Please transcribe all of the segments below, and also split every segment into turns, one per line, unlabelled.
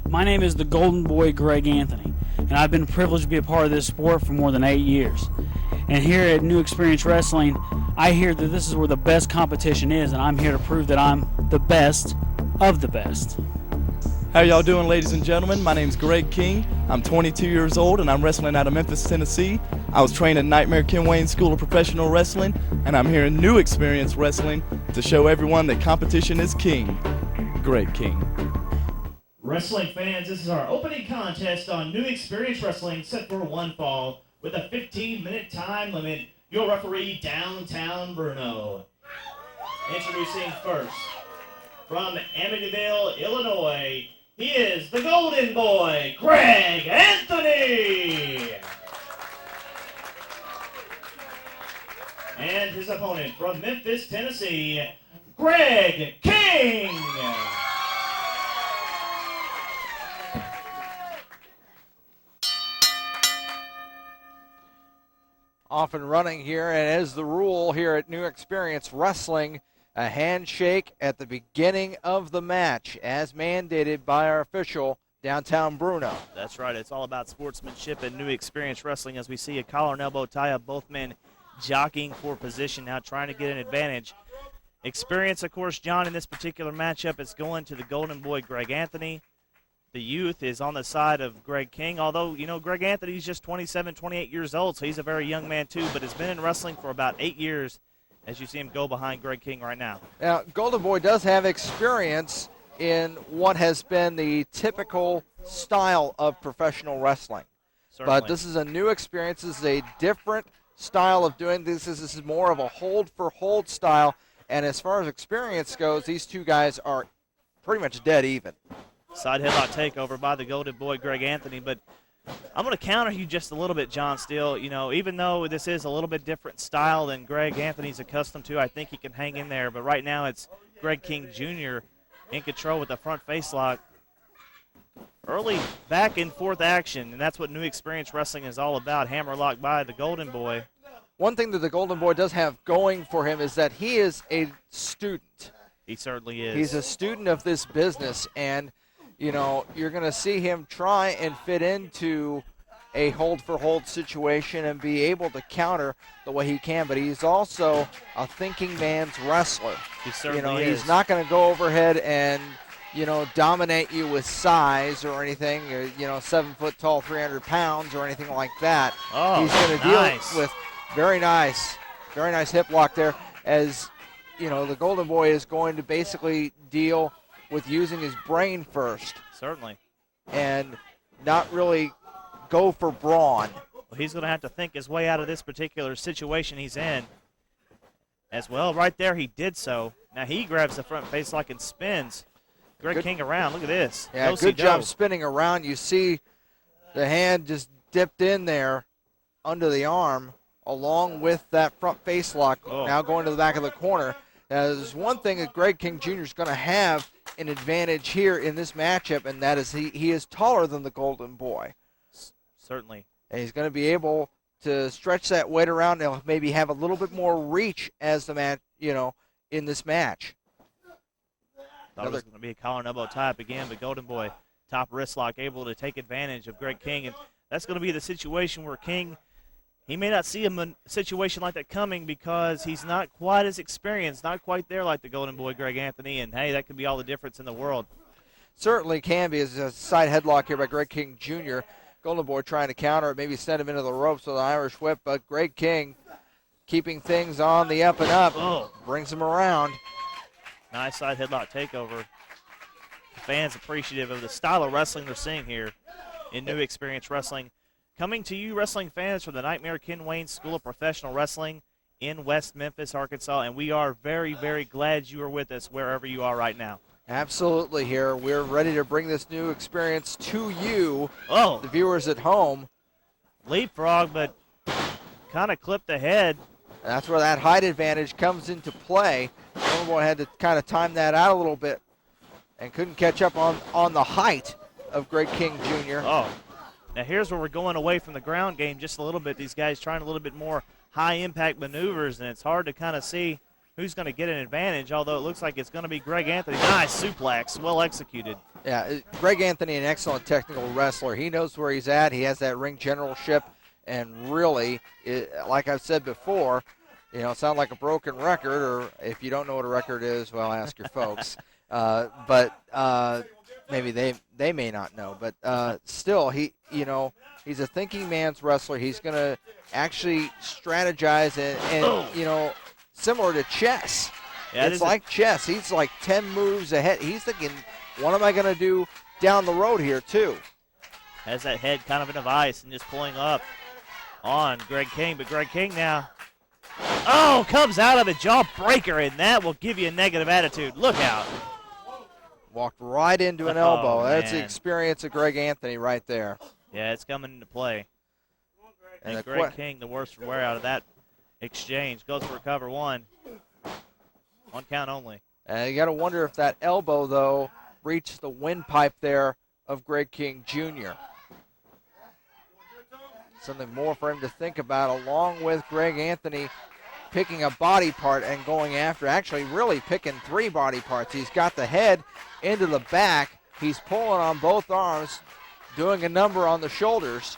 My name is the Golden Boy Greg Anthony, and I've been privileged to be a part of this sport for more than 8 years. And here at New Experience Wrestling, I hear that this is where the best competition is, and I'm here to prove that I'm the best of the best.
How y'all doing, ladies and gentlemen? My name's Greg King. I'm 22 years old, and I'm wrestling out of Memphis, Tennessee. I was trained at Nightmare Ken Wayne School of Professional Wrestling, and I'm here in New Experience Wrestling to show everyone that competition is king. Greg King.
Wrestling fans, this is our opening contest on New Experience Wrestling, set for one fall with a 15-minute time limit. Your referee, Downtown Bruno. Introducing first, from Amityville, Illinois, he is the Golden Boy, Greg Anthony. And his opponent from Memphis, Tennessee, Greg King.
Off and running here, and as the rule here at New Experience Wrestling, a handshake at the beginning of the match, as mandated by our official, Downtown Bruno.
That's right. It's all about sportsmanship and New Experience Wrestling, as we see a collar and elbow tie-up, both men jockeying for position now, trying to get an advantage. Experience, of course, John, in this particular matchup is going to the Golden Boy, Greg Anthony. The youth is on the side of Greg King, although, you know, Greg Anthony's just 27, 28 years old, so he's a very young man too, but has been in wrestling for about 8 years, as you see him go behind Greg King right now.
Now, Golden Boy does have experience in what has been the typical style of professional wrestling.
Certainly.
But this is a new experience. This is a different style of doing this. This is more of a hold-for-hold style, and as far as experience goes, these two guys are pretty much dead even.
Side headlock takeover by the Golden Boy, Greg Anthony, but I'm going to counter you just a little bit, John Steele. You know, even though this is a little bit different style than Greg Anthony's accustomed to, I think he can hang in there. But right now it's Greg King Jr. in control with the front face lock. Early back and forth action, and that's what New Experience Wrestling is all about. Hammerlock by the Golden Boy.
One thing that the Golden Boy does have going for him is that he is a student.
He certainly is.
He's a student of this business, and you know, you're going to see him try and fit into a hold-for-hold situation and be able to counter the way he can, but he's also a thinking man's wrestler.
He certainly
is. He's not going to go overhead and, you know, dominate you with size or anything, or, you know, 7 foot tall, 300 pounds or anything like that.
Oh,
he's going to
nice.
deal with very nice hip lock there, as, you know, the Golden Boy is going to basically deal with using his brain first.
Certainly.
And not really go for brawn.
Well, he's going to have to think his way out of this particular situation he's in. As well, right there he did so. Now he grabs the front face lock and spins Greg King around. Look at this.
Yeah, good job spinning around. You see the hand just dipped in there under the arm along with that front face lock, now going to the back of the corner. Now, there's one thing that Greg King Jr. is going to have an advantage here in this matchup, and that is he is taller than the Golden Boy.
Certainly.
And he's going to be able to stretch that weight around and maybe have a little bit more reach as the match, you know, in this match.
Thought it was going to be a collar and elbow tie-up again, but Golden Boy, top wrist lock, able to take advantage of Greg King, and that's going to be the situation where King, he may not see a situation like that coming because he's not quite as experienced, not quite there like the Golden Boy, Greg Anthony, and, hey, that could be all the difference in the world.
Certainly can be. As a side headlock here by Greg King Jr. Golden Boy trying to counter it, maybe send him into the ropes with an Irish whip, but Greg King keeping things on the up and up, brings him around.
Nice side headlock takeover. The fans appreciative of the style of wrestling they're seeing here in New Experience Wrestling. Coming to you, wrestling fans, from the Nightmare Ken Wayne School of Professional Wrestling in West Memphis, Arkansas, and we are very, very glad you are with us wherever you are right now.
Absolutely here. We're ready to bring this new experience to you, the viewers at home.
Leapfrog, but kind of clipped ahead.
That's where that height advantage comes into play. Golden Boy had to kind of time that out a little bit and couldn't catch up on the height of Greg King Jr.
Now here's where we're going away from the ground game just a little bit. These guys trying a little bit more high-impact maneuvers, and it's hard to kind of see who's going to get an advantage, although it looks like it's going to be Greg Anthony. Nice suplex, well executed.
Yeah, Greg Anthony, an excellent technical wrestler. He knows where he's at. He has that ring generalship, and really, like I've said before, it sounds like a broken record, or if you don't know what a record is, well, ask your folks. But maybe they may not know. But still, he's a thinking man's wrestler. He's going to actually strategize and similar to chess.
Yeah,
it's like chess. He's like 10 moves ahead. He's thinking, what am I going to do down the road here, too?
Has that head kind of in a vice and just pulling up on Greg King. But Greg King now, comes out of it, jawbreaker, and that will give you a negative attitude. Look out.
Walked right into an elbow. That's the
man.
experience of Greg Anthony right there.
Yeah, it's coming into play.
And
And Greg King, the worst for wear out of that exchange, goes for a cover one. One count only.
And you got to wonder if that elbow, though, reached the windpipe there of Greg King Jr. Something more for him to think about, along with Greg Anthony picking a body part and going after, actually really picking 3 body parts. He's got the head into the back. He's pulling on both arms, doing a number on the shoulders.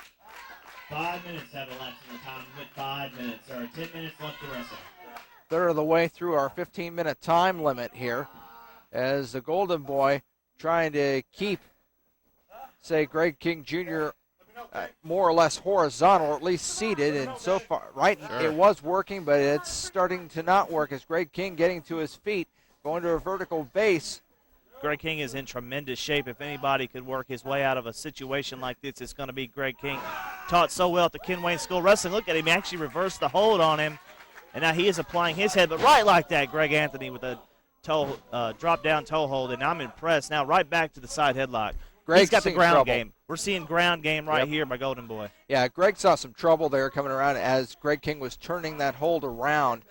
5 minutes have elapsed in the time limit. 5 minutes. There are 10 minutes left to wrestle.
Third of the way through our 15-minute time limit here, as the Golden Boy trying to keep, say, Greg King Jr. More or less horizontal, or at least seated, and so far, it was working, but it's starting to not work as Greg King getting to his feet, going to a vertical base.
Greg King is in tremendous shape. If anybody could work his way out of a situation like this, it's going to be Greg King. Taught so well at the Ken Wayne School of Wrestling. Look at him. He actually reversed the hold on him. And now he is applying his head, but right like that, Greg Anthony with a drop-down toe hold, and I'm impressed. Now right back to the side headlock. He's got the ground game. We're seeing ground game right here by Golden Boy.
Yeah, Greg saw some trouble there coming around as Greg King was turning that hold around.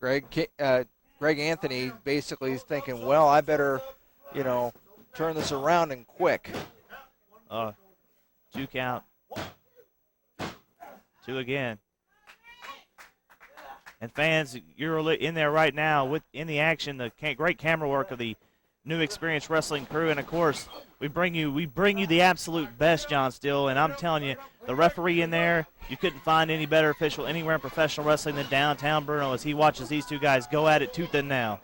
Greg Anthony basically is thinking, well, I better, turn this around and quick.
2 count. 2 again. And fans, you're in there right now in the action, the great camera work of the New Experience Wrestling crew, and of course, we bring you the absolute best, John Steele, and I'm telling you, the referee in there, you couldn't find any better official anywhere in professional wrestling than downtown Bruno as he watches these two guys go at it tooth and nail.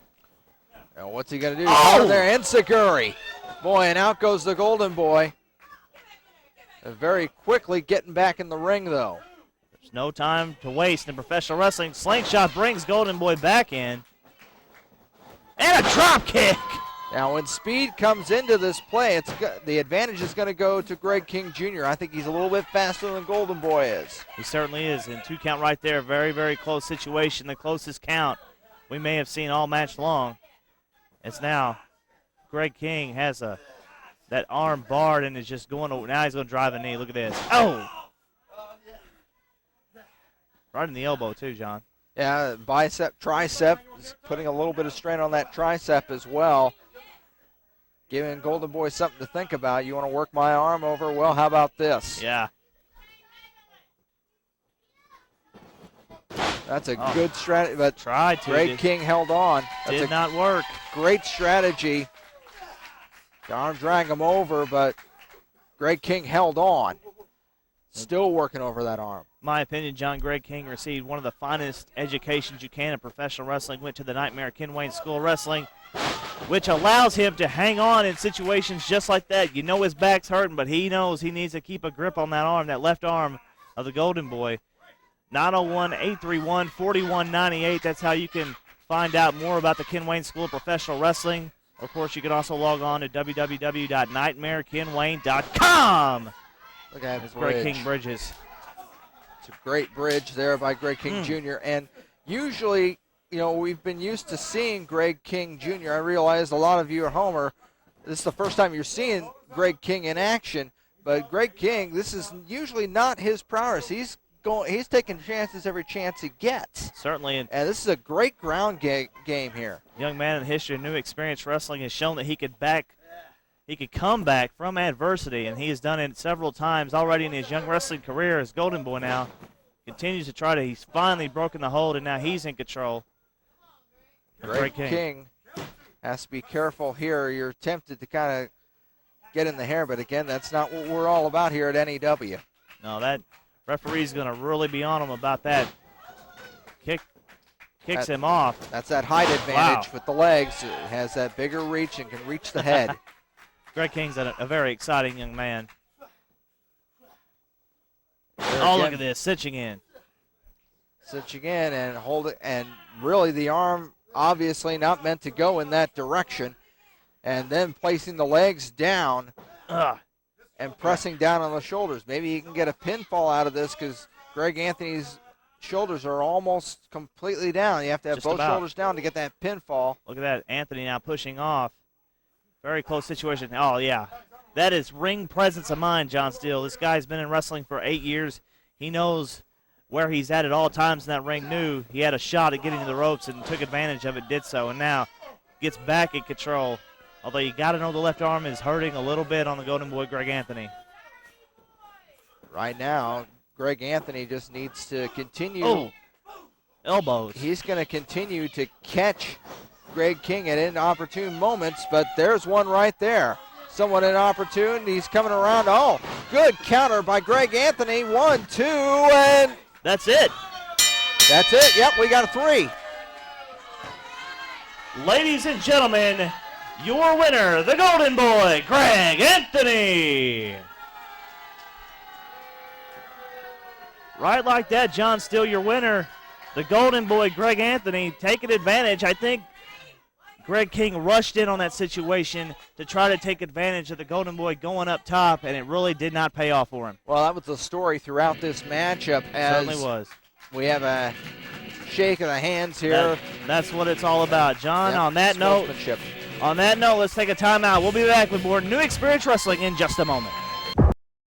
Now what's he going to do? Oh, there, Enziguri. Boy, and out goes the Golden Boy. Very quickly getting back in the ring, though.
There's no time to waste in professional wrestling. Slingshot brings Golden Boy back in. And a drop kick.
Now, when speed comes into this play, the advantage is going to go to Greg King Jr. I think he's a little bit faster than Golden Boy is.
He certainly is. And 2 count right there. Very, very close situation. The closest count we may have seen all match long. It's now Greg King has that arm barred and is just going to, now he's going to drive a knee. Look at this. Oh! Right in the elbow, too, John.
Yeah, bicep, tricep, putting a little bit of strain on that tricep as well. Giving Golden Boy something to think about. You want to work my arm over? Well, how about this?
Yeah.
That's a good strategy, but
tried to.
Greg King held on.
Did not work.
Great strategy. Arm drag him over, but Greg King held on. Still working over that arm.
My opinion, John, Greg King received one of the finest educations you can in professional wrestling. Went to the Nightmare Ken Wayne School of Wrestling, which allows him to hang on in situations just like that. You know his back's hurting, but he knows he needs to keep a grip on that arm, that left arm of the Golden Boy. 901-831-4198. That's how you can find out more about the Ken Wayne School of Professional Wrestling. Of course, you can also log on to www.nightmarekenwayne.com.
Look at that
Greg King bridges.
It's a great bridge there by Greg King Jr. And usually, we've been used to seeing Greg King Jr. I realize a lot of you at home this is the first time you're seeing Greg King in action. But Greg King, this is usually not his prowess. He's taking chances every chance he gets.
Certainly.
And this is a great ground game here.
Young man in the history of New Experience Wrestling has shown that he could come back from adversity, and he has done it several times already in his young wrestling career. As Golden Boy now continues to he's finally broken the hold, and now he's in control.
Greg King has to be careful here. You're tempted to kind of get in the hair, but again, that's not what we're all about here at NEW.
No, that referee's going to really be on him about that. Kicks him off.
That's that height advantage
Wow.
with the legs. It has that bigger reach and can reach the head.
Greg King's a very exciting young man.
There
Oh,
again,
look at this, cinching in.
Cinching in and hold it, and really the arm obviously not meant to go in that direction. And then placing the legs down
Ugh.
and pressing down on the shoulders. Maybe he can get a pinfall out of this because Greg Anthony's shoulders are almost completely down. You have to have
Just
both
about.
shoulders down to get that pinfall.
Look at that, Anthony now pushing off. Very close situation. Oh, yeah. That is ring presence of mind, John Steele. This guy's been in wrestling for 8 years. He knows where he's at all times in that ring. Knew he had a shot at getting to the ropes and took advantage of it, did so, and now gets back in control. Although you got to know the left arm is hurting a little bit on the Golden Boy, Greg Anthony.
Right now, Greg Anthony just needs to continue.
Oh, elbows.
He's going to continue to catch Greg King at inopportune moments, but there's one right there. Somewhat inopportune. He's coming around. Oh, good counter by Greg Anthony. 1, 2, and
That's it.
that's it. Yep, we got a 3.
Ladies and gentlemen, your winner, the Golden Boy, Greg Anthony. Right like that, John Steele, your winner, the Golden Boy, Greg Anthony, taking advantage. I think Greg King rushed in on that situation to try to take advantage of the Golden Boy going up top, and it really did not pay off for him.
Well, that was the story throughout this matchup. As
Certainly was.
we have a shake of the hands here.
That's what it's all about. John,
Yep,
on that note,
sportsmanship.
let's take a timeout. We'll be back with more New Experience Wrestling in just a moment.